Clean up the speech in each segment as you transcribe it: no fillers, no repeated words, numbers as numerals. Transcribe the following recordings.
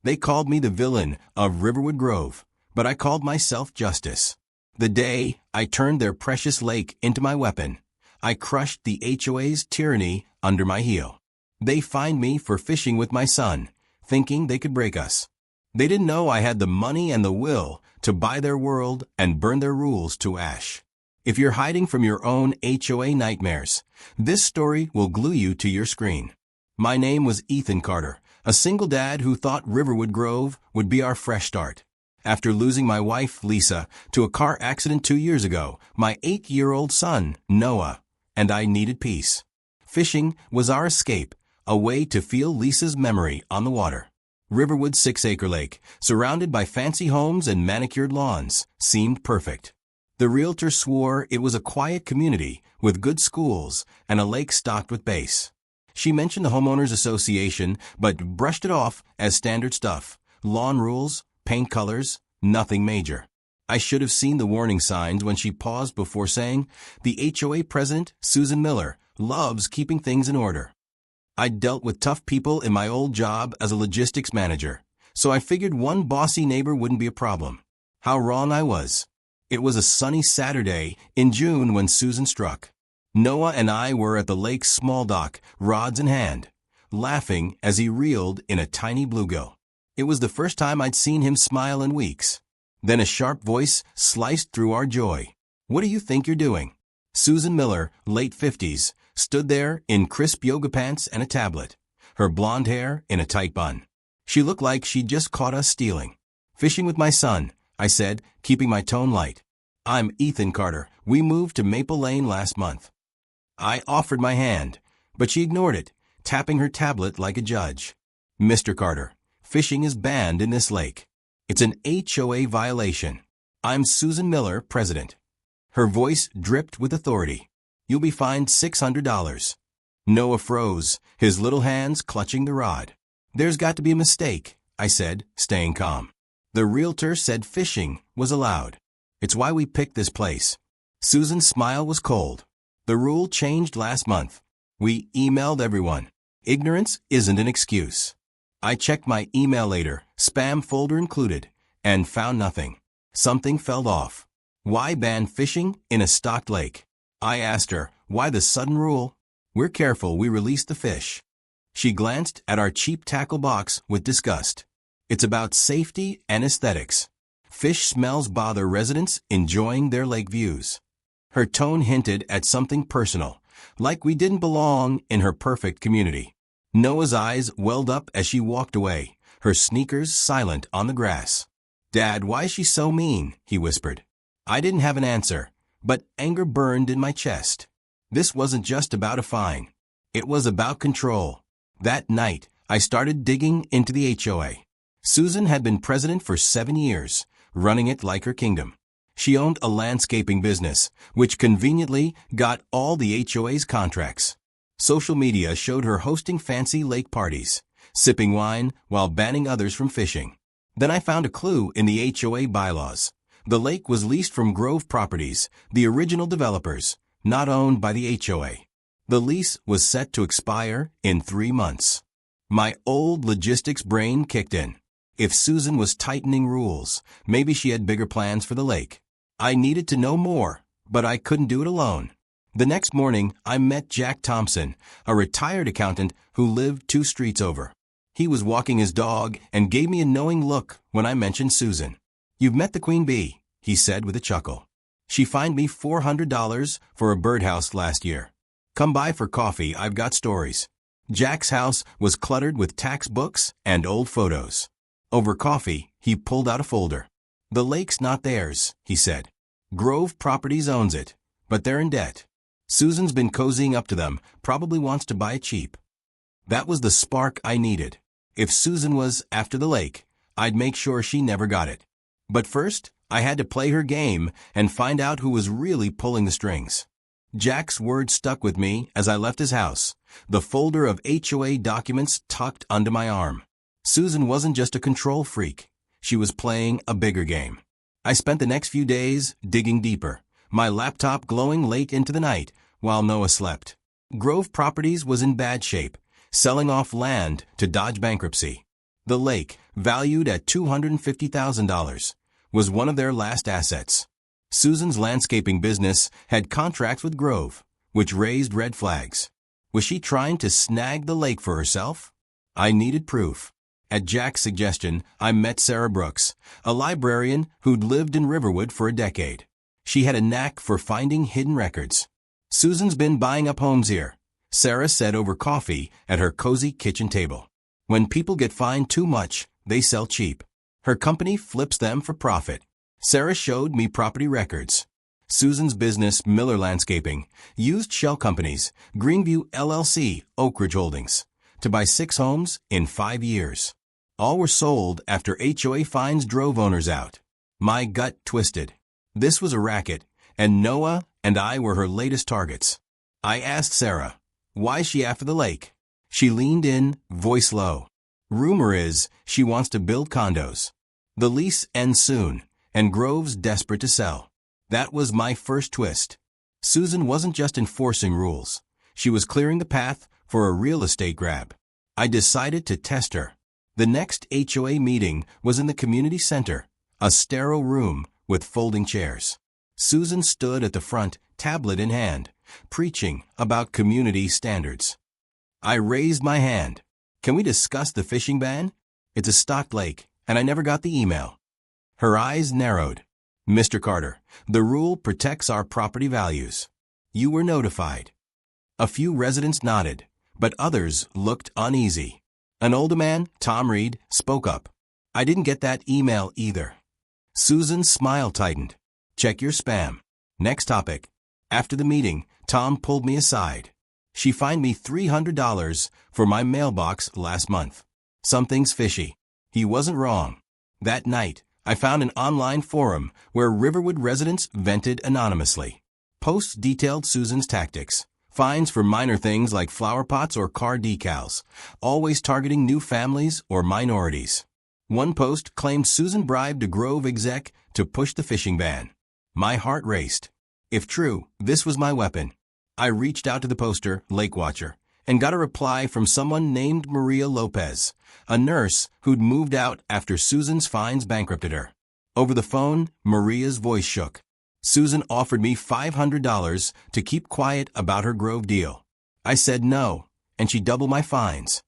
They called me the villain of Riverwood Grove, but I called myself justice. The day I turned their precious lake into my weapon, I crushed the HOA's tyranny under my heel. They fined me for fishing with my son, thinking they could break us. They didn't know I had the money and the will to buy their world and burn their rules to ash. If you're hiding from your own HOA nightmares, this story will glue you to your screen. My name was Ethan Carter, a single dad who thought Riverwood Grove would be our fresh start. After losing my wife, Lisa, to a car accident 2 years ago, my 8-year-old son, Noah, and I needed peace. Fishing was our escape, a way to feel Lisa's memory on the water. Riverwood's 6-acre lake, surrounded by fancy homes and manicured lawns, seemed perfect. The realtor swore it was a quiet community with good schools and a lake stocked with bass. She mentioned the homeowners association but brushed it off as standard stuff. Lawn rules, paint colors, nothing major. I should have seen the warning signs when she paused before saying, "The HOA president, Susan Miller, loves keeping things in order." I'd dealt with tough people in my old job as a logistics manager, so I figured one bossy neighbor wouldn't be a problem. How wrong I was. It was a sunny Saturday in June when Susan struck. Noah and I were at the lake's small dock, rods in hand, laughing as he reeled in a tiny bluegill. It was the first time I'd seen him smile in weeks. Then a sharp voice sliced through our joy. "What do you think you're doing?" Susan Miller, late 50s, stood there in crisp yoga pants and a tablet, her blonde hair in a tight bun. She looked like she'd just caught us stealing. "Fishing with my son," I said, keeping my tone light. "I'm Ethan Carter. We moved to Maple Lane last month." I offered my hand, but she ignored it, tapping her tablet like a judge. "Mr. Carter, fishing is banned in this lake. It's an HOA violation. I'm Susan Miller, president." Her voice dripped with authority. "You'll be fined $600. Noah froze, his little hands clutching the rod. "There's got to be a mistake," I said, staying calm. "The realtor said fishing was allowed. It's why we picked this place." Susan's smile was cold. "The rule changed last month. We emailed everyone. Ignorance isn't an excuse." I checked my email later, spam folder included, and found nothing. Something fell off. Why ban fishing in a stocked lake? I asked her, "Why the sudden rule?" "We're careful we release the fish." She glanced at our cheap tackle box with disgust. "It's about safety and aesthetics. Fish smells bother residents enjoying their lake views." Her tone hinted at something personal, like we didn't belong in her perfect community. Noah's eyes welled up as she walked away, her sneakers silent on the grass. "Dad, why is she so mean?" he whispered. I didn't have an answer, but anger burned in my chest. This wasn't just about a fine. It was about control. That night, I started digging into the HOA. Susan had been president for 7 years, running it like her kingdom. She owned a landscaping business, which conveniently got all the HOA's contracts. Social media showed her hosting fancy lake parties, sipping wine while banning others from fishing. Then I found a clue in the HOA bylaws. The lake was leased from Grove Properties, the original developers, not owned by the HOA. The lease was set to expire in 3 months. My old logistics brain kicked in. If Susan was tightening rules, maybe she had bigger plans for the lake. I needed to know more, but I couldn't do it alone. The next morning, I met Jack Thompson, a retired accountant who lived 2 streets over. He was walking his dog and gave me a knowing look when I mentioned Susan. "You've met the queen bee," he said with a chuckle. "She fined me $400 for a birdhouse last year. Come by for coffee, I've got stories." Jack's house was cluttered with tax books and old photos. Over coffee, he pulled out a folder. "The lake's not theirs," he said. "Grove Properties owns it, but they're in debt. Susan's been cozying up to them, probably wants to buy it cheap." That was the spark I needed. If Susan was after the lake, I'd make sure she never got it. But first, I had to play her game and find out who was really pulling the strings. Jack's words stuck with me as I left his house, the folder of HOA documents tucked under my arm. Susan wasn't just a control freak. She was playing a bigger game. I spent the next few days digging deeper, my laptop glowing late into the night while Noah slept. Grove Properties was in bad shape, selling off land to dodge bankruptcy. The lake, valued at $250,000, was one of their last assets. Susan's landscaping business had contracts with Grove, which raised red flags. Was she trying to snag the lake for herself? I needed proof. At Jack's suggestion, I met Sarah Brooks, a librarian who'd lived in Riverwood for a decade. She had a knack for finding hidden records. Susan's been buying up homes here, Sarah said over coffee at her cozy kitchen table. When people get fined too much, they sell cheap. Her company flips them for profit. Sarah showed me property records. Susan's business, Miller Landscaping, used shell companies, Greenview LLC, Oak Ridge Holdings, to buy 6 homes in 5 years. All were sold after HOA fines drove owners out. My gut twisted. This was a racket, and Noah and I were her latest targets. I asked Sarah, why is she after the lake? She leaned in, voice low. Rumor is she wants to build condos. The lease ends soon, and Grove's desperate to sell. That was my first twist. Susan wasn't just enforcing rules. She was clearing the path for a real estate grab. I decided to test her. The next HOA meeting was in the community center, a sterile room with folding chairs. Susan stood at the front, tablet in hand, preaching about community standards. I raised my hand. Can we discuss the fishing ban? It's a stocked lake, and I never got the email. Her eyes narrowed. Mr. Carter, the rule protects our property values. You were notified. A few residents nodded, but others looked uneasy. An older man, Tom Reed, spoke up. I didn't get that email either. Susan's smile tightened. Check your spam. Next topic. After the meeting, Tom pulled me aside. She fined me $300 for my mailbox last month. Something's fishy. He wasn't wrong. That night, I found an online forum where Riverwood residents vented anonymously. Posts detailed Susan's tactics. Fines for minor things like flower pots or car decals, always targeting new families or minorities. One post claimed Susan bribed a Grove exec to push the fishing ban. My heart raced. If true, this was my weapon. I reached out to the poster, Lake Watcher, and got a reply from someone named Maria Lopez, a nurse who'd moved out after Susan's fines bankrupted her. Over the phone, Maria's voice shook. Susan offered me $500 to keep quiet about her Grove deal. I said no, and she doubled my fines.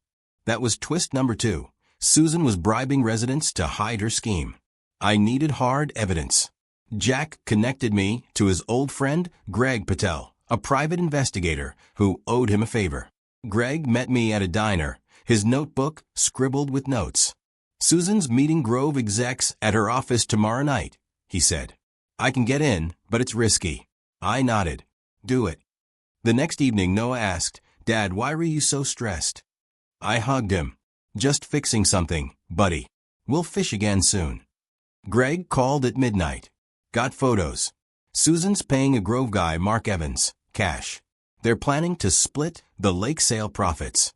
That was twist number 2. Susan was bribing residents to hide her scheme. I needed hard evidence. Jack connected me to his old friend, Greg Patel, a private investigator who owed him a favor. Greg met me at a diner, his notebook scribbled with notes. Susan's meeting Grove execs at her office tomorrow night, he said. I can get in, but it's risky. I nodded. Do it. The next evening, Noah asked, Dad, why were you so stressed? I hugged him. Just fixing something, buddy. We'll fish again soon. Greg called at midnight. Got photos. Susan's paying a Grove guy, Mark Evans, cash. They're planning to split the lake sale profits.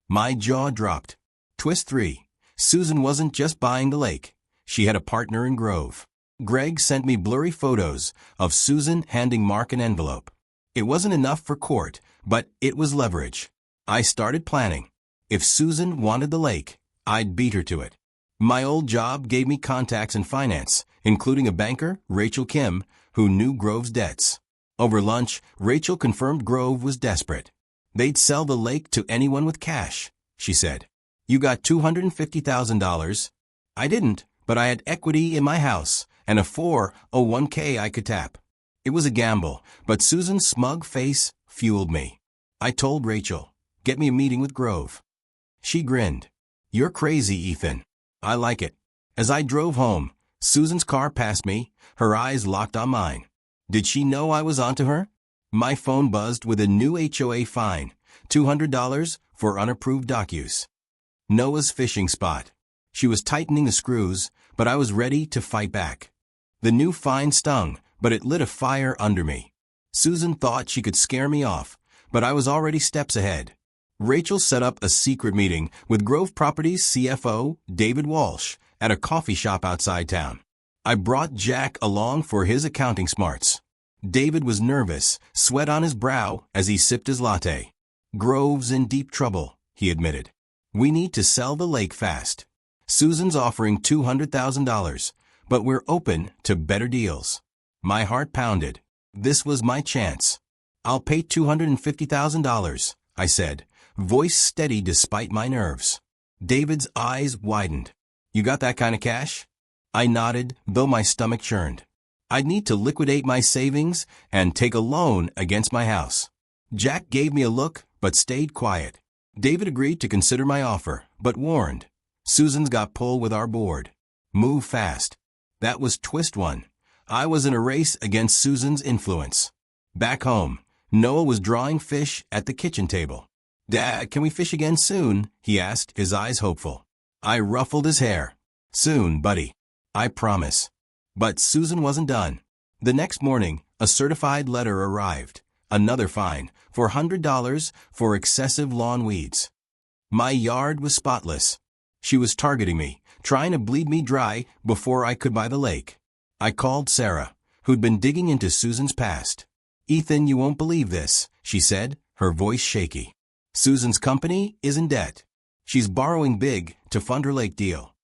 My jaw dropped. Twist 3. Susan wasn't just buying the lake. She had a partner in Grove. Greg sent me blurry photos of Susan handing Mark an envelope. It wasn't enough for court, but it was leverage. I started planning. If Susan wanted the lake, I'd beat her to it. My old job gave me contacts in finance, including a banker, Rachel Kim, who knew Grove's debts. Over lunch, Rachel confirmed Grove was desperate. They'd sell the lake to anyone with cash, she said. You got $250,000. I didn't, but I had equity in my house and a 401k I could tap. It was a gamble, but Susan's smug face fueled me. I told Rachel, get me a meeting with Grove. She grinned. You're crazy, Ethan. I like it. As I drove home, Susan's car passed me, her eyes locked on mine. Did she know I was onto her? My phone buzzed with a new HOA fine, $200 for unapproved dock use. Noah's fishing spot. She was tightening the screws, but I was ready to fight back. The new fine stung, but it lit a fire under me. Susan thought she could scare me off, but I was already steps ahead. Rachel set up a secret meeting with Grove Properties CFO, David Walsh, at a coffee shop outside town. I brought Jack along for his accounting smarts. David was nervous, sweat on his brow as he sipped his latte. Grove's in deep trouble, he admitted. We need to sell the lake fast. Susan's offering $200,000, but we're open to better deals. My heart pounded. This was my chance. I'll pay $250,000, I said, voice steady despite my nerves. David's eyes widened. You got that kind of cash? I nodded, though my stomach churned. I'd need to liquidate my savings and take a loan against my house. Jack gave me a look, but stayed quiet. David agreed to consider my offer, but warned. Susan's got pull with our board. Move fast. That was twist one. I was in a race against Susan's influence. Back home, Noah was drawing fish at the kitchen table. Dad, can we fish again soon? He asked, his eyes hopeful. I ruffled his hair. Soon, buddy. I promise. But Susan wasn't done. The next morning, a certified letter arrived. Another fine, $400 for excessive lawn weeds. My yard was spotless. She was targeting me, trying to bleed me dry before I could buy the lake. I called Sarah, who'd been digging into Susan's past. Ethan, you won't believe this, she said, her voice shaky. Susan's company is in debt. She's borrowing big to fund her lake deal.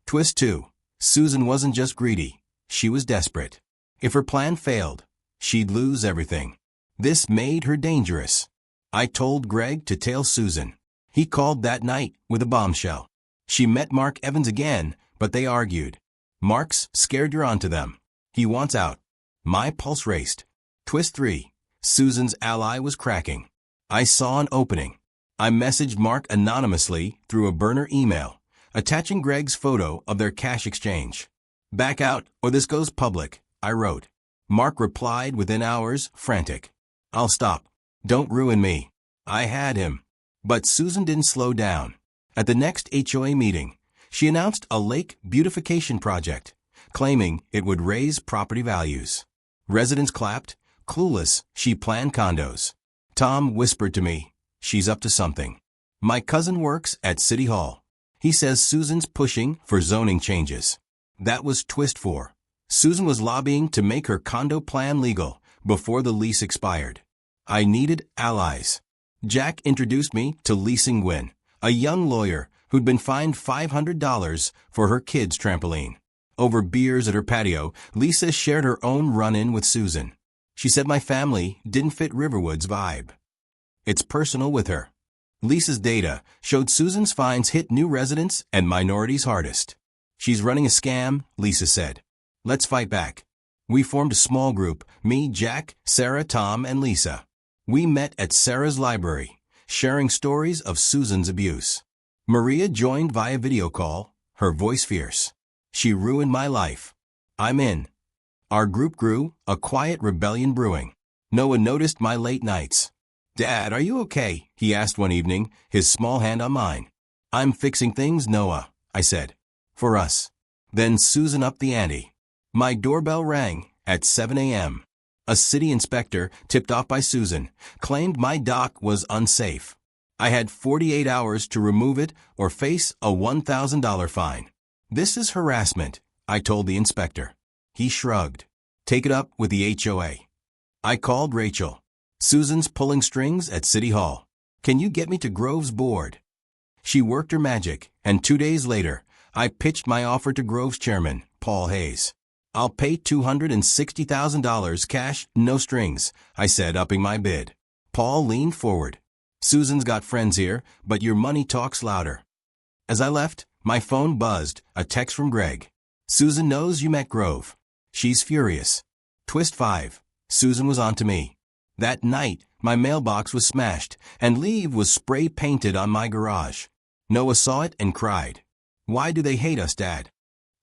Twist 2. Susan wasn't just greedy. She was desperate. If her plan failed, she'd lose everything. This made her dangerous. I told Greg to tail Susan. He called that night with a bombshell. She met Mark Evans again, but they argued. Mark's scared her onto them. He wants out. My pulse raced. Twist 3. Susan's ally was cracking. I saw an opening. I messaged Mark anonymously through a burner email, attaching Greg's photo of their cash exchange. Back out, or this goes public, I wrote. Mark replied within hours, frantic. I'll stop. Don't ruin me. I had him. But Susan didn't slow down. At the next HOA meeting, she announced a lake beautification project, claiming it would raise property values. Residents clapped. Clueless, she planned condos. Tom whispered to me, she's up to something. My cousin works at City Hall. He says Susan's pushing for zoning changes. That was twist 4. Susan was lobbying to make her condo plan legal before the lease expired. I needed allies. Jack introduced me to Lisa Nguyen, a young lawyer who'd been fined $500 for her kid's trampoline. Over beers at her patio, Lisa shared her own run-in with Susan. She said my family didn't fit Riverwood's vibe. It's personal with her. Lisa's data showed Susan's fines hit new residents and minorities hardest. She's running a scam, Lisa said. Let's fight back. We formed a small group, me, Jack, Sarah, Tom, and Lisa. We met at Sarah's library, sharing stories of Susan's abuse. Maria joined via video call, her voice fierce. She ruined my life. I'm in. Our group grew, a quiet rebellion brewing. Noah noticed my late nights. Dad, are you okay? He asked one evening, his small hand on mine. I'm fixing things, Noah, I said. For us. Then Susan upped the ante. My doorbell rang at 7 a.m. A city inspector, tipped off by Susan, claimed my dock was unsafe. I had 48 hours to remove it or face a $1,000 fine. This is harassment, I told the inspector. He shrugged. Take it up with the HOA. I called Rachel. Susan's pulling strings at City Hall. Can you get me to Grove's board? She worked her magic, and 2 days later, I pitched my offer to Grove's chairman, Paul Hayes. I'll pay $260,000 cash, no strings, I said, upping my bid. Paul leaned forward. Susan's got friends here, but your money talks louder. As I left, my phone buzzed, a text from Greg. Susan knows you met Grove. She's furious. Twist 5. Susan was on to me. That night, my mailbox was smashed, and leave was spray painted on my garage. Noah saw it and cried. Why do they hate us, Dad?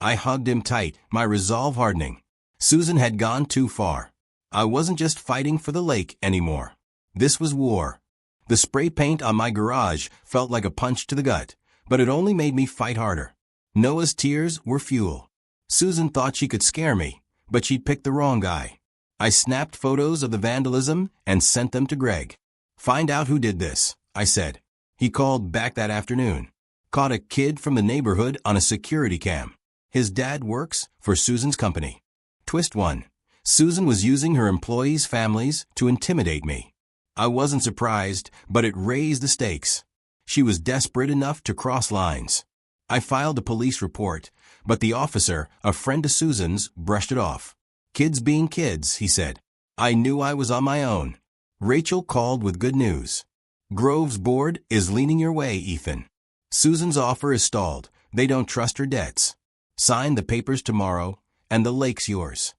I hugged him tight, my resolve hardening. Susan had gone too far. I wasn't just fighting for the lake anymore. This was war. The spray paint on my garage felt like a punch to the gut, but it only made me fight harder. Noah's tears were fuel. Susan thought she could scare me, but she'd picked the wrong guy. I snapped photos of the vandalism and sent them to Greg. Find out who did this, I said. He called back that afternoon. Caught a kid from the neighborhood on a security cam. His dad works for Susan's company. Twist 1. Susan was using her employees' families to intimidate me. I wasn't surprised, but it raised the stakes. She was desperate enough to cross lines. I filed a police report, but the officer, a friend of Susan's, brushed it off. Kids being kids, he said. I knew I was on my own. Rachel called with good news. Grove's board is leaning your way, Ethan. Susan's offer is stalled. They don't trust her debts. Sign the papers tomorrow, and the lake's yours.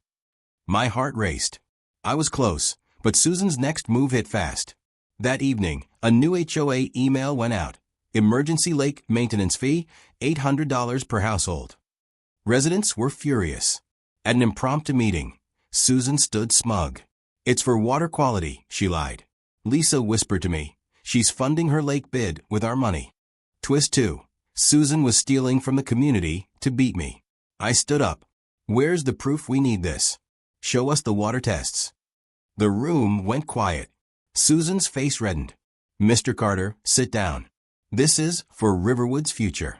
My heart raced. I was close, but Susan's next move hit fast. That evening, a new HOA email went out. Emergency lake maintenance fee, $800 per household. Residents were furious. At an impromptu meeting, Susan stood smug. It's for water quality, she lied. Lisa whispered to me, she's funding her lake bid with our money. Twist 2. Susan was stealing from the community to beat me. I stood up. Where's the proof we need this? Show us the water tests. The room went quiet. Susan's face reddened. Mr. Carter, sit down. This is for Riverwood's future.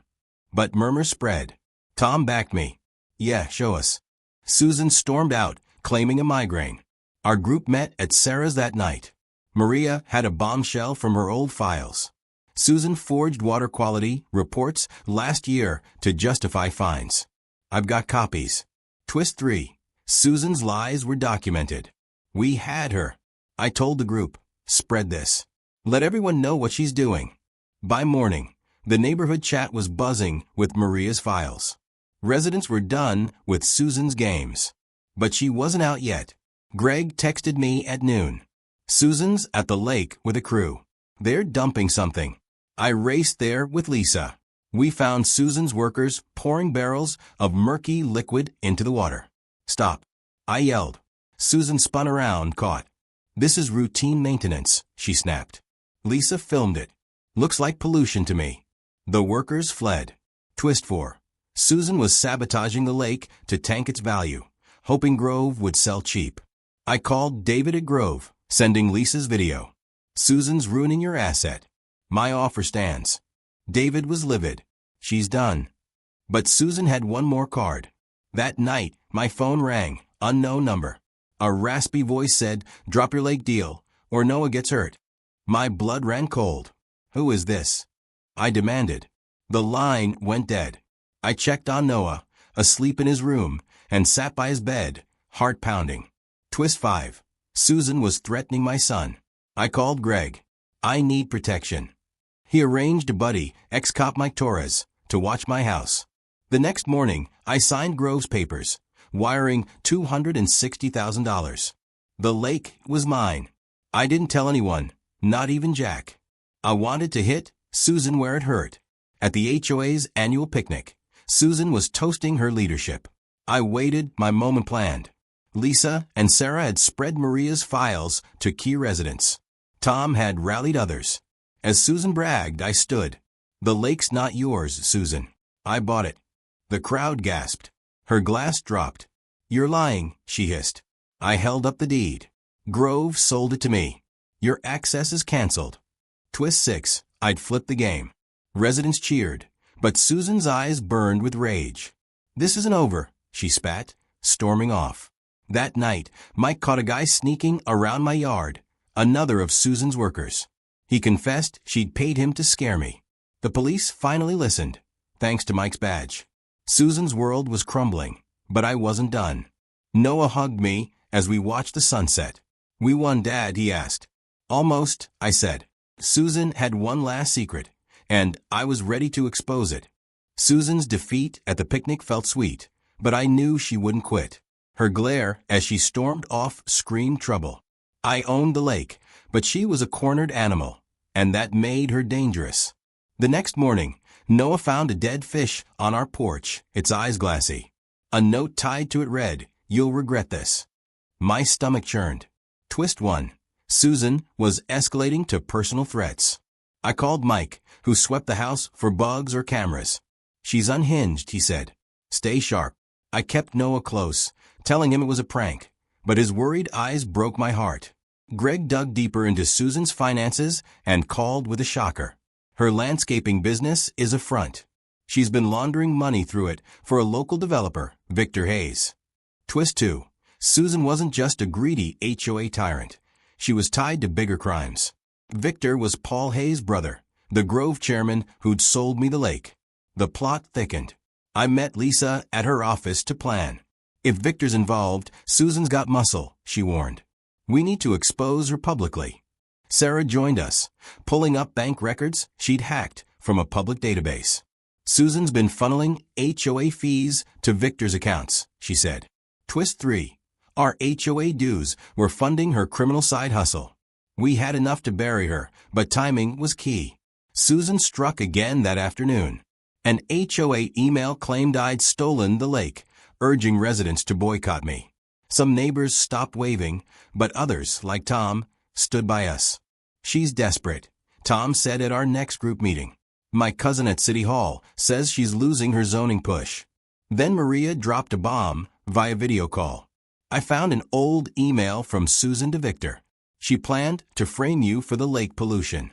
But murmurs spread. Tom backed me. Yeah, show us. Susan stormed out, claiming a migraine. Our group met at Sarah's that night. Maria had a bombshell from her old files. Susan forged water quality reports last year to justify fines. I've got copies. Twist 3. Susan's lies were documented. We had her. I told the group, spread this. Let everyone know what she's doing. By morning, the neighborhood chat was buzzing with Maria's files. Residents were done with Susan's games. But she wasn't out yet. Greg texted me at noon. Susan's at the lake with a crew. They're dumping something. I raced there with Lisa. We found Susan's workers pouring barrels of murky liquid into the water. Stop. I yelled. Susan spun around, caught. This is routine maintenance, she snapped. Lisa filmed it. Looks like pollution to me. The workers fled. Twist 4. Susan was sabotaging the lake to tank its value, hoping Grove would sell cheap. I called David at Grove, sending Lisa's video. Susan's ruining your asset. My offer stands. David was livid. She's done. But Susan had one more card. That night, my phone rang, unknown number. A raspy voice said, drop your lake deal, or Noah gets hurt. My blood ran cold. Who is this? I demanded. The line went dead. I checked on Noah, asleep in his room, and sat by his bed, heart pounding. Twist 5. Susan was threatening my son. I called Greg. I need protection. He arranged a buddy, ex-cop Mike Torres, to watch my house. The next morning, I signed Grove's papers, wiring $260,000. The lake was mine. I didn't tell anyone, not even Jack. I wanted to hit Susan where it hurt. At the HOA's annual picnic, Susan was toasting her leadership. I waited, my moment planned. Lisa and Sarah had spread Maria's files to key residents. Tom had rallied others. As Susan bragged, I stood. The lake's not yours, Susan. I bought it. The crowd gasped. Her glass dropped. You're lying, she hissed. I held up the deed. Grove sold it to me. Your access is canceled. Twist 6. I'd flipped the game. Residents cheered, but Susan's eyes burned with rage. This isn't over, she spat, storming off. That night, Mike caught a guy sneaking around my yard, another of Susan's workers. He confessed she'd paid him to scare me. The police finally listened, thanks to Mike's badge. Susan's world was crumbling, but I wasn't done. Noah hugged me as we watched the sunset. We won, Dad, he asked. Almost, I said. Susan had one last secret, and I was ready to expose it. Susan's defeat at the picnic felt sweet, but I knew she wouldn't quit. Her glare as she stormed off screamed trouble. I owned the lake, but she was a cornered animal, and that made her dangerous. The next morning, Noah found a dead fish on our porch, its eyes glassy. A note tied to it read, "You'll regret this." My stomach churned. Twist 1. Susan was escalating to personal threats. I called Mike, who swept the house for bugs or cameras. She's unhinged, he said. Stay sharp. I kept Noah close, telling him it was a prank, but his worried eyes broke my heart. Greg dug deeper into Susan's finances and called with a shocker. Her landscaping business is a front. She's been laundering money through it for a local developer, Victor Hayes. Twist 2. Susan wasn't just a greedy HOA tyrant. She was tied to bigger crimes. Victor was Paul Hayes' brother, the Grove chairman who'd sold me the lake. The plot thickened. I met Lisa at her office to plan. If Victor's involved, Susan's got muscle, she warned. We need to expose her publicly. Sarah joined us, pulling up bank records she'd hacked from a public database. Susan's been funneling HOA fees to Victor's accounts, she said. Twist 3. Our HOA dues were funding her criminal side hustle. We had enough to bury her, but timing was key. Susan struck again that afternoon. An HOA email claimed I'd stolen the lake, urging residents to boycott me. Some neighbors stopped waving, but others, like Tom, stood by us. She's desperate, Tom said at our next group meeting. My cousin at City Hall says she's losing her zoning push. Then Maria dropped a bomb via video call. I found an old email from Susan to Victor. She planned to frame you for the lake pollution.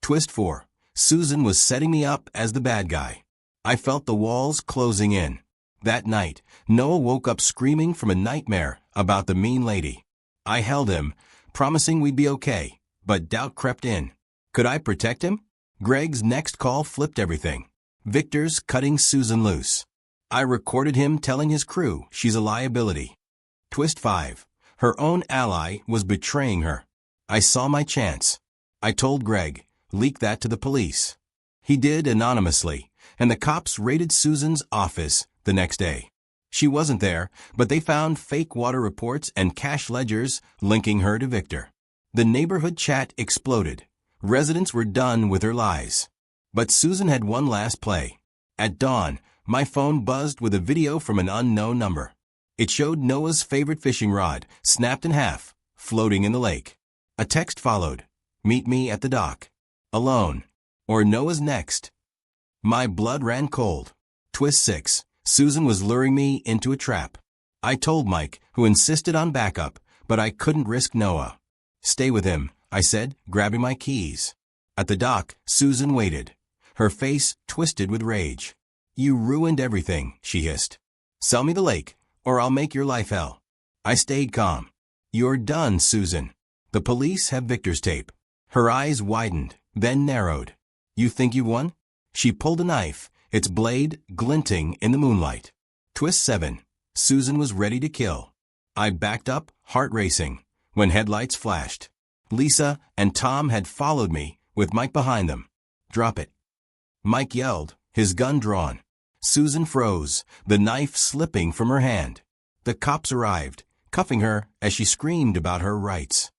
Twist 4. Susan was setting me up as the bad guy. I felt the walls closing in. That night, Noah woke up screaming from a nightmare about the mean lady. I held him, promising we'd be okay, but doubt crept in. Could I protect him? Greg's next call flipped everything. Victor's cutting Susan loose. I recorded him telling his crew she's a liability. Twist 5. Her own ally was betraying her. I saw my chance. I told Greg, leak that to the police. He did anonymously, and the cops raided Susan's office the next day. She wasn't there, but they found fake water reports and cash ledgers linking her to Victor. The neighborhood chat exploded. Residents were done with her lies. But Susan had one last play. At dawn, my phone buzzed with a video from an unknown number. It showed Noah's favorite fishing rod, snapped in half, floating in the lake. A text followed. Meet me at the dock. Alone. Or Noah's next. My blood ran cold. Twist 6. Susan was luring me into a trap. I told Mike, who insisted on backup, but I couldn't risk Noah. Stay with him, I said, grabbing my keys. At the dock, Susan waited. Her face twisted with rage. You ruined everything, she hissed. Sell me the lake, or I'll make your life hell. I stayed calm. You're done, Susan. The police have Victor's tape. Her eyes widened, then narrowed. You think you won? She pulled a knife, its blade glinting in the moonlight. Twist 7. Susan was ready to kill. I backed up, heart racing, when headlights flashed. Lisa and Tom had followed me, with Mike behind them. Drop it. Mike yelled, his gun drawn. Susan froze, the knife slipping from her hand. The cops arrived, cuffing her as she screamed about her rights.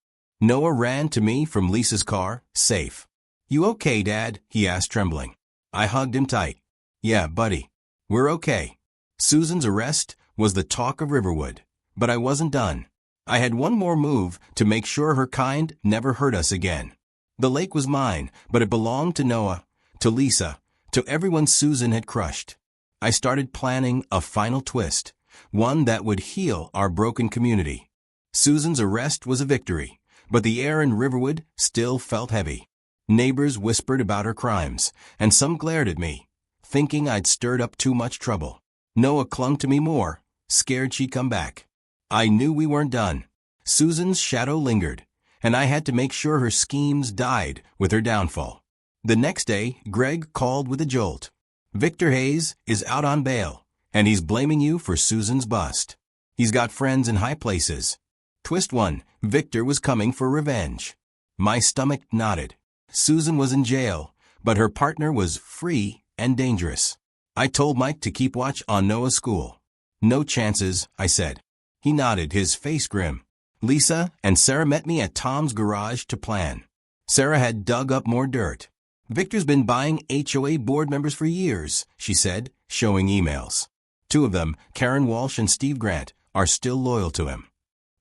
Noah ran to me from Lisa's car, safe. You okay, Dad? He asked, trembling. I hugged him tight. Yeah, buddy. We're okay. Susan's arrest was the talk of Riverwood, but I wasn't done. I had one more move to make sure her kind never hurt us again. The lake was mine, but it belonged to Noah, to Lisa, to everyone Susan had crushed. I started planning a final twist, one that would heal our broken community. Susan's arrest was a victory, but the air in Riverwood still felt heavy. Neighbors whispered about her crimes, and some glared at me, thinking I'd stirred up too much trouble. Noah clung to me more, scared she'd come back. I knew we weren't done. Susan's shadow lingered, and I had to make sure her schemes died with her downfall. The next day, Greg called with a jolt. Victor Hayes is out on bail, and he's blaming you for Susan's bust. He's got friends in high places. Twist 1. Victor was coming for revenge. My stomach knotted. Susan was in jail, but her partner was free and dangerous. I told Mike to keep watch on Noah's school. No chances, I said. He nodded, his face grim. Lisa and Sarah met me at Tom's garage to plan. Sarah had dug up more dirt. Victor's been buying HOA board members for years, she said, showing emails. 2 of them, Karen Walsh and Steve Grant, are still loyal to him.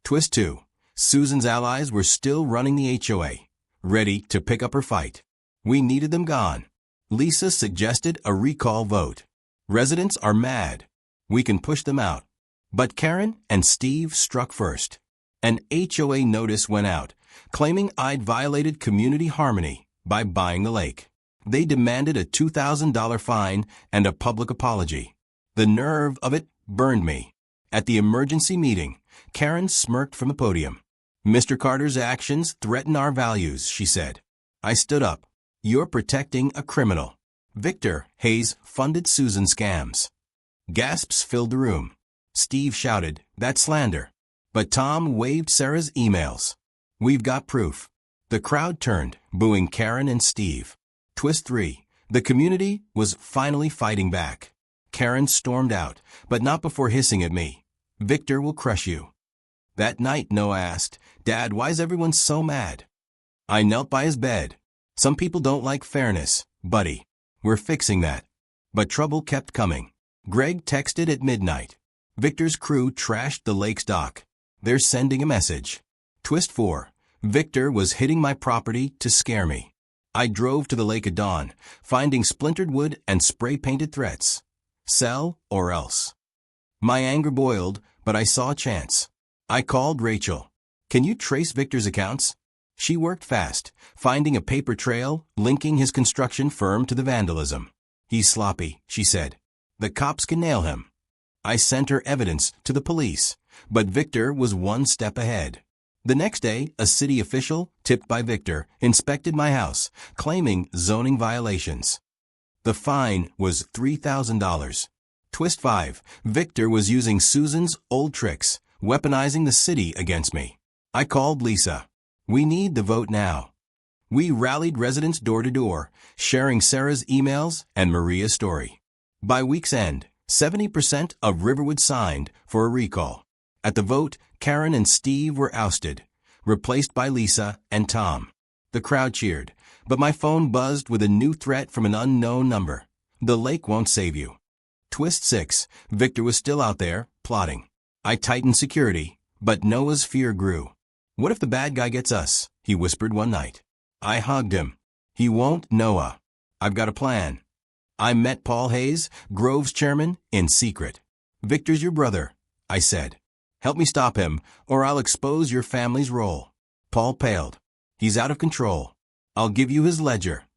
Twist 2. Susan's allies were still running the HOA, ready to pick up her fight. We needed them gone. Lisa suggested a recall vote. Residents are mad. We can push them out. But Karen and Steve struck first. An HOA notice went out, claiming I'd violated community harmony by buying the lake. They demanded a $2,000 fine and a public apology. The nerve of it burned me. At the emergency meeting, Karen smirked from the podium. Mr. Carter's actions threaten our values, she said. I stood up. You're protecting a criminal. Victor Hayes funded Susan scams. Gasps filled the room. Steve shouted, "That's slander." But Tom waved Sarah's emails. "We've got proof." The crowd turned, booing Karen and Steve. Twist 3. The community was finally fighting back. Karen stormed out, but not before hissing at me. "Victor will crush you." That night, Noah asked, "Dad, why's everyone so mad?" I knelt by his bed. "Some people don't like fairness, buddy. We're fixing that." But trouble kept coming. Greg texted at midnight. Victor's crew trashed the lake's dock. They're sending a message. Twist 4. Victor was hitting my property to scare me. I drove to the lake at dawn, finding splintered wood and spray-painted threats. Sell or else. My anger boiled, but I saw a chance. I called Rachel. "Can you trace Victor's accounts?" She worked fast, finding a paper trail linking his construction firm to the vandalism. "He's sloppy," she said. "The cops can nail him." I sent her evidence to the police, but Victor was one step ahead. The next day, a city official, tipped by Victor, inspected my house, claiming zoning violations. The fine was $3,000. Twist 5. Victor was using Susan's old tricks, weaponizing the city against me. I called Lisa. "We need the vote now." We rallied residents door to door, sharing Sarah's emails and Maria's story. By week's end, 70% of Riverwood signed for a recall. At the vote, Karen and Steve were ousted, replaced by Lisa and Tom. The crowd cheered, but my phone buzzed with a new threat from an unknown number. "The lake won't save you." Twist 6. Victor was still out there, plotting. I tightened security, but Noah's fear grew. "What if the bad guy gets us?" he whispered one night. I hugged him. "He won't, Noah. I've got a plan." I met Paul Hayes, Grove's chairman, in secret. "Victor's your brother," I said. "Help me stop him, or I'll expose your family's role." Paul paled. "He's out of control. I'll give you his ledger."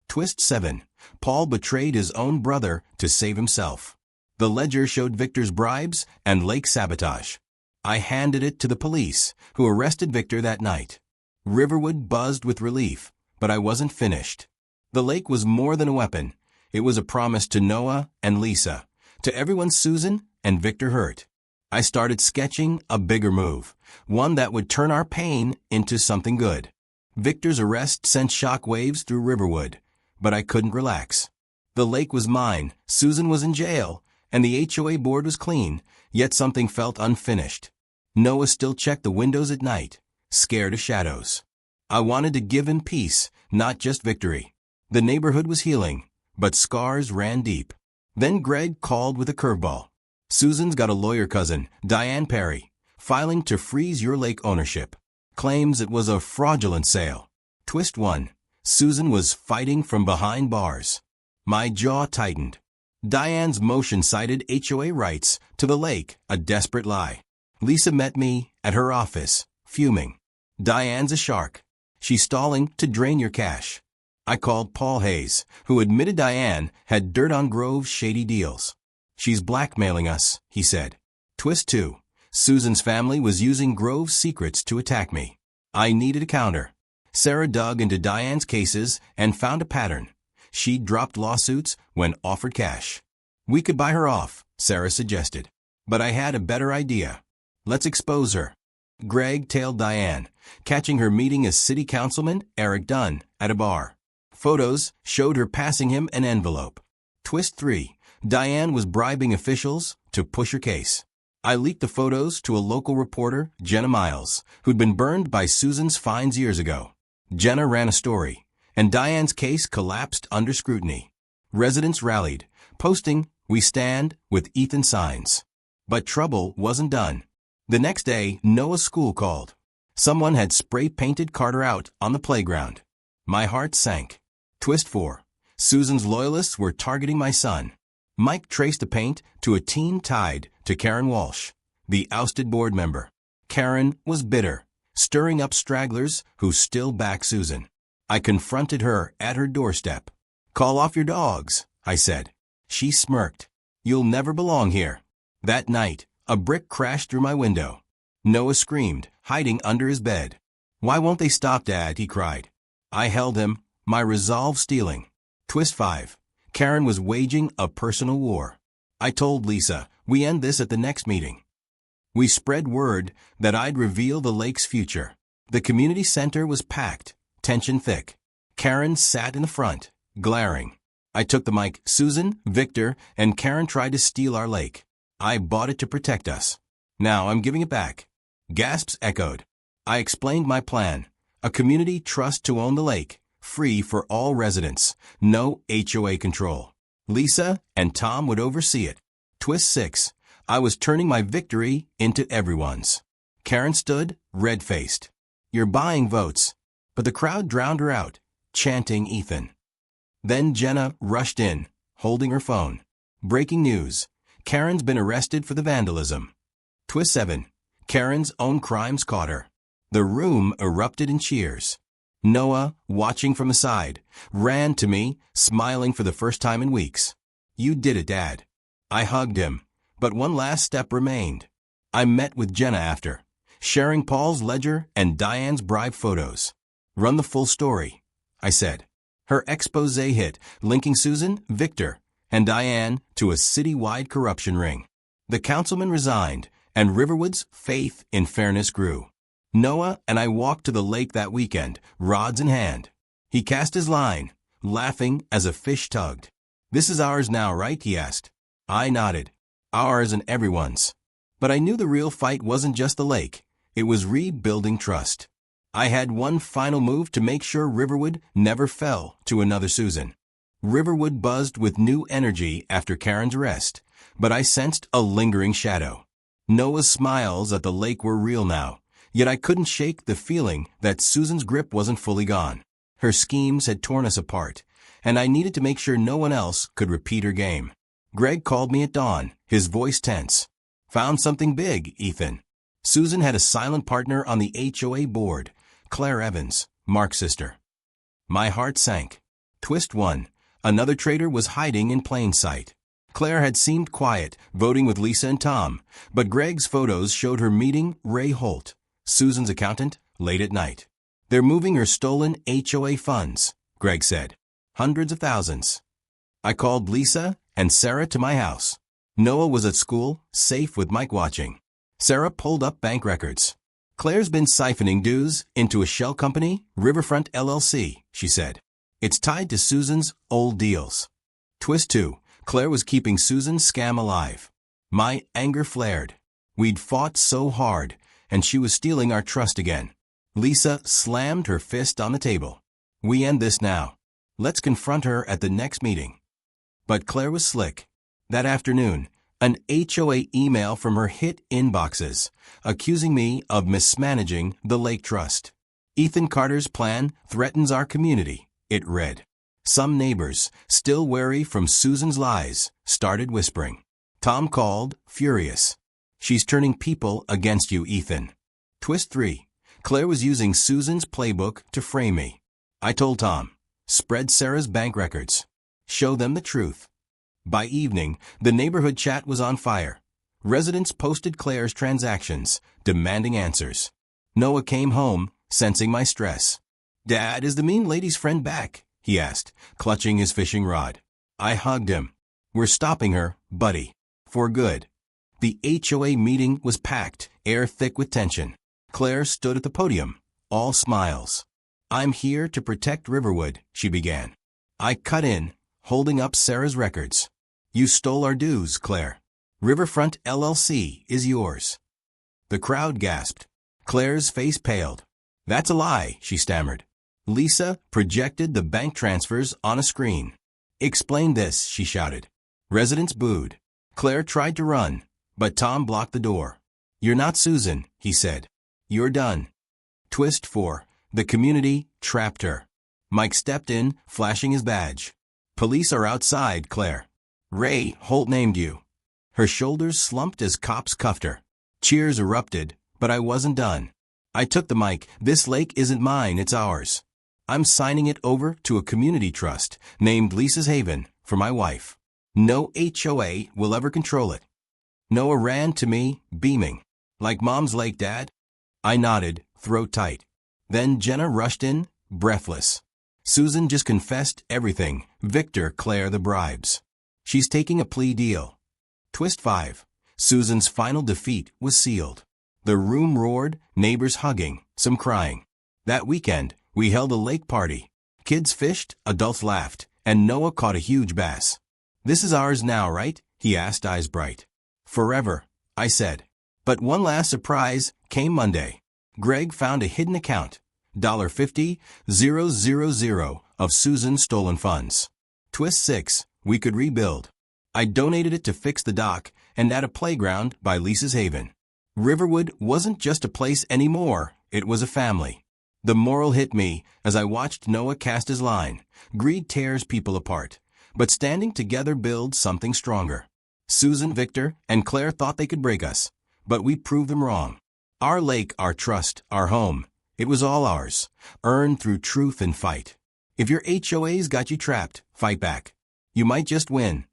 Twist 7. Paul betrayed his own brother to save himself. The ledger showed Victor's bribes and lake sabotage. I handed it to the police, who arrested Victor that night. Riverwood buzzed with relief, but I wasn't finished. The lake was more than a weapon. It was a promise to Noah and Lisa, to everyone Susan and Victor hurt. I started sketching a bigger move, one that would turn our pain into something good. Victor's arrest sent shockwaves through Riverwood, but I couldn't relax. The lake was mine, Susan was in jail, and the HOA board was clean, yet something felt unfinished. Noah still checked the windows at night, scared of shadows. I wanted to give him peace, not just victory. The neighborhood was healing, but scars ran deep. Then Greg called with a curveball. "Susan's got a lawyer cousin, Diane Perry, filing to freeze your lake ownership. Claims it was a fraudulent sale." Twist 1. Susan was fighting from behind bars. My jaw tightened. Diane's motion cited HOA rights to the lake, a desperate lie. Lisa met me at her office, fuming. "Diane's a shark. She's stalling to drain your cash." I called Paul Hayes, who admitted Diane had dirt on Grove's shady deals. "She's blackmailing us," he said. Twist 2. Susan's family was using Grove's secrets to attack me. I needed a counter. Sarah dug into Diane's cases and found a pattern. She dropped lawsuits when offered cash. "We could buy her off," Sarah suggested. But I had a better idea. "Let's expose her." Greg tailed Diane, catching her meeting a city councilman, Eric Dunn, at a bar. Photos showed her passing him an envelope. Twist 3. Diane was bribing officials to push her case. I leaked the photos to a local reporter, Jenna Miles, who'd been burned by Susan's fines years ago. Jenna ran a story, and Diane's case collapsed under scrutiny. Residents rallied, posting, "We stand," with Ethan signs. But trouble wasn't done. The next day, Noah's school called. Someone had spray-painted Carter out on the playground. My heart sank. Twist 4. Susan's loyalists were targeting my son. Mike traced the paint to a teen tied to Karen Walsh, the ousted board member. Karen was bitter, stirring up stragglers who still back Susan. I confronted her at her doorstep. "Call off your dogs," I said. She smirked. "You'll never belong here." That night, a brick crashed through my window. Noah screamed, hiding under his bed. "Why won't they stop, Dad?" he cried. I held him, my resolve steeling. Twist 5. Karen was waging a personal war. I told Lisa, we end this at the next meeting. We spread word that I'd reveal the lake's future. The community center was packed, tension thick. Karen sat in the front, glaring. I took the mic. Susan, Victor, and Karen tried to steal our lake. I bought it to protect us. Now I'm giving it back. Gasps echoed. I explained my plan. A community trust to own the lake, free for all residents, no HOA control. Lisa and Tom would oversee it. Twist 6. I was turning my victory into everyone's. Karen stood, red-faced. You're buying votes. But the crowd drowned her out, chanting Ethan. Then Jenna rushed in, holding her phone. Breaking news. Karen's been arrested for the vandalism. Twist 7. Karen's own crimes caught her. The room erupted in cheers. Noah, watching from the side, ran to me, smiling for the first time in weeks. You did it, Dad. I hugged him, but one last step remained. I met with Jenna after, sharing Paul's ledger and Diane's bribe photos. Run the full story, I said. Her expose hit, linking Susan, Victor, and Diane to a city-wide corruption ring. The councilman resigned, and Riverwood's faith in fairness grew. Noah and I walked to the lake that weekend, rods in hand. He cast his line, laughing as a fish tugged. This is ours now, right? He asked. I nodded. Ours and everyone's. But I knew the real fight wasn't just the lake. It was rebuilding trust. I had one final move to make sure Riverwood never fell to another Susan. Riverwood buzzed with new energy after Karen's arrest, but I sensed a lingering shadow. Noah's smiles at the lake were real now, yet I couldn't shake the feeling that Susan's grip wasn't fully gone. Her schemes had torn us apart, and I needed to make sure no one else could repeat her game. Greg called me at dawn, his voice tense. Found something big, Ethan. Susan had a silent partner on the HOA board, Claire Evans, Mark's sister. My heart sank. Twist 1. Another traitor was hiding in plain sight. Claire had seemed quiet, voting with Lisa and Tom, but Greg's photos showed her meeting Ray Holt, Susan's accountant, late at night. They're moving her stolen HOA funds, Greg said. Hundreds of thousands. I called Lisa and Sarah to my house. Noah was at school, safe with Mike watching. Sarah pulled up bank records. Claire's been siphoning dues into a shell company, Riverfront LLC, she said. It's tied to Susan's old deals. Twist 2. Claire was keeping Susan's scam alive. My anger flared. We'd fought so hard, and she was stealing our trust again. Lisa slammed her fist on the table. We end this now. Let's confront her at the next meeting. But Claire was slick. That afternoon, an HOA email from her hit inboxes, accusing me of mismanaging the Lake Trust. Ethan Carter's plan threatens our community, it read. Some neighbors, still wary from Susan's lies, started whispering. Tom called, furious. She's turning people against you, Ethan. Twist 3. Claire was using Susan's playbook to frame me. I told Tom, spread Sarah's bank records. Show them the truth. By evening, the neighborhood chat was on fire. Residents posted Claire's transactions, demanding answers. Noah came home, sensing my stress. Dad, is the mean lady's friend back? He asked, clutching his fishing rod. I hugged him. We're stopping her, buddy. For good. The HOA meeting was packed, air thick with tension. Claire stood at the podium, all smiles. I'm here to protect Riverwood, she began. I cut in, holding up Sarah's records. You stole our dues, Claire. Riverfront LLC is yours. The crowd gasped. Claire's face paled. That's a lie, she stammered. Lisa projected the bank transfers on a screen. Explain this, she shouted. Residents booed. Claire tried to run, but Tom blocked the door. You're not Susan, he said. You're done. Twist 4. The community trapped her. Mike stepped in, flashing his badge. Police are outside, Claire. Ray Holt named you. Her shoulders slumped as cops cuffed her. Cheers erupted, but I wasn't done. I took the mic. This lake isn't mine, it's ours. I'm signing it over to a community trust named Lisa's Haven for my wife. No HOA will ever control it. Noah ran to me, beaming. Like Mom's lake, Dad? I nodded, throat tight. Then Jenna rushed in, breathless. Susan just confessed everything. Victor, Claire the bribes. She's taking a plea deal. Twist 5. Susan's final defeat was sealed. The room roared, neighbors hugging, some crying. That weekend, we held a lake party. Kids fished, adults laughed, and Noah caught a huge bass. This is ours now, right? He asked, eyes bright. Forever, I said. But one last surprise came Monday. Greg found a hidden account. $50,000 of Susan's stolen funds. Twist 6. We could rebuild. I donated it to fix the dock and add a playground by Lisa's Haven. Riverwood wasn't just a place anymore, it was a family. The moral hit me as I watched Noah cast his line. Greed tears people apart, but standing together builds something stronger. Susan, Victor, and Claire thought they could break us, but we proved them wrong. Our lake, our trust, our home, it was all ours, earned through truth and fight. If your HOA's got you trapped, fight back. You might just win,